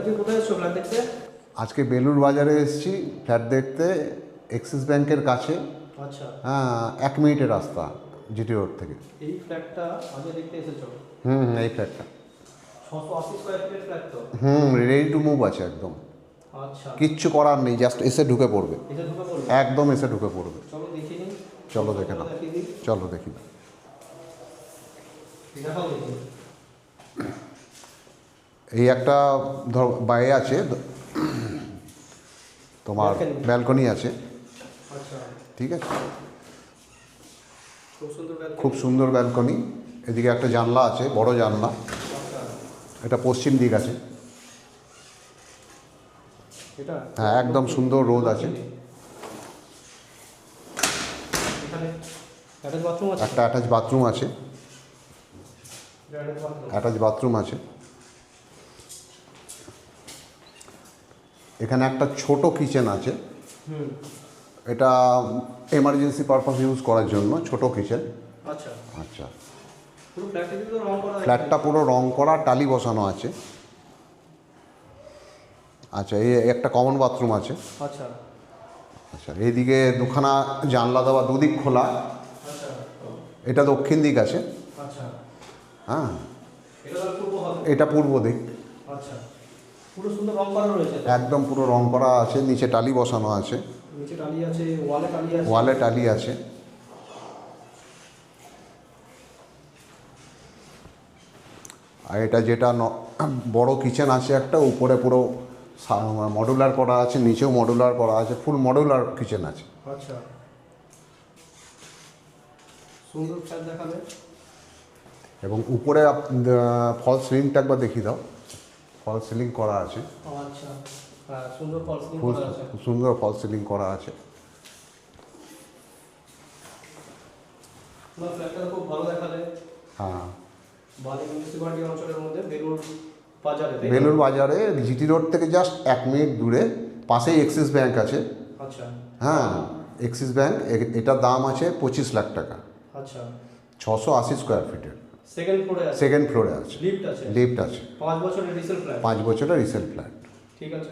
তুই কোথায় এসছো ফ্ল্যাট দেখতে? আজকে বেলুর বাজারে এসেছি ফ্ল্যাট দেখতে, এক্সিস ব্যাংকের কাছে। আচ্ছা, হ্যাঁ, 1 মিনিটের রাস্তা জিটি রোড থেকে। এই ফ্ল্যাটটা আগে দেখতে এসেছো? এই ফ্ল্যাটটা 680 স্কয়ার ফিটের ফ্ল্যাট তো? রেডি টু মুভ আছে একদম, আচ্ছা, কিচ্ছু করার নেই, জাস্ট এসে ঢুকে পড়বে। এটা ঢুকে পড়বে? একদম এসে ঢুকে পড়বে। চলো দেখি নিই। চলো দেখে নাও, দেখিয়ে দিই। চলো দেখি নাও। দেখাও দেখি। এই একটা ধর বাইরে আছে তোমার ব্যালকনি আছে, আচ্ছা, ঠিক আছে, খুব সুন্দর ব্যালকনি। খুব সুন্দর ব্যালকনি। এদিকে একটা জানলা আছে, বড় জানলা, আচ্ছা, এটা পশ্চিম দিক আছে। এটা হ্যাঁ, একদম সুন্দর রোদ আছে। এখানে অ্যাটাচ বাথরুম আছে? একটা অ্যাটাচ বাথরুম আছে, অ্যাটাচ বাথরুম। অ্যাটাচ বাথরুম আছে। এখানে একটা ছোট কিচেন আছে, হুম, এটা এমার্জেন্সি পারপাস ইউজ করার জন্য ছোট কিচেন। আচ্ছা, আচ্ছা, পুরো ফ্ল্যাটটা কিন্তু রং করা আছে? ফ্ল্যাটটা পুরো রং করা, টালি বসানো আছে। আচ্ছা, এই একটা কমন বাথরুম আছে। আচ্ছা, আচ্ছা, এইদিকে দুখানা জানলা দেওয়া, দুদিক খোলা। আচ্ছা, এটা দক্ষিণ দিক আছে। আচ্ছা, হ্যাঁ, এটা তাহলে পূর্ব হবে? এটা পূর্ব দিক। আচ্ছা, পুরো সুন্দর রং করা রয়েছে তো? একদম পুরো রং করা আছে, নিচে টালি বসানো আছে, নিচে টালি আছে, ওয়ালে টালি আছে? ওয়ালে টালি আছে। আর এটা যেটা বড় কিচেন আছে একটা, উপরে পুরো মডুলার করা আছে, নিচেও মডুলার করা আছে, ফুল মডুলার কিচেন আছে। আচ্ছা, সুন্দর ফ্ল্যাট দেখাবে। এবং উপরে ফল সিলিংটা একবার দেখিয়ে দাও, ফল সিলিং করা আছে, আচ্ছা, হ্যাঁ, সুন্দর ফলস খুব করা আছে। সুন্দর ফল সিলিং করা আছে। তোমার ফ্ল্যাটটা খুব ভালো দেখালে। হ্যাঁ, বালি মিউনিসিপালিটি অঞ্চলের মধ্যে বেলুর বাজারে, তাই তো? বেলুর বাজারে জিটি রোড থেকে জাস্ট 1 মিনিট দূরে, পাশেই এক্সিস ব্যাংক আছে। আচ্ছা, হ্যাঁ, এক্সিস ব্যাংক, এটার দাম আছে 25 লাখ টাকা, আচ্ছা, 680 স্কোয়ার ফিটের। সেকেন্ড ফ্লোরে আছে? সেকেন্ড ফ্লোরে আছে, লিফট আছে? লিফট আছে, 5 বছরের রিসেল ফ্ল্যাট? 5 বছরের রিসেল ফ্ল্যাট। ঠিক আছে।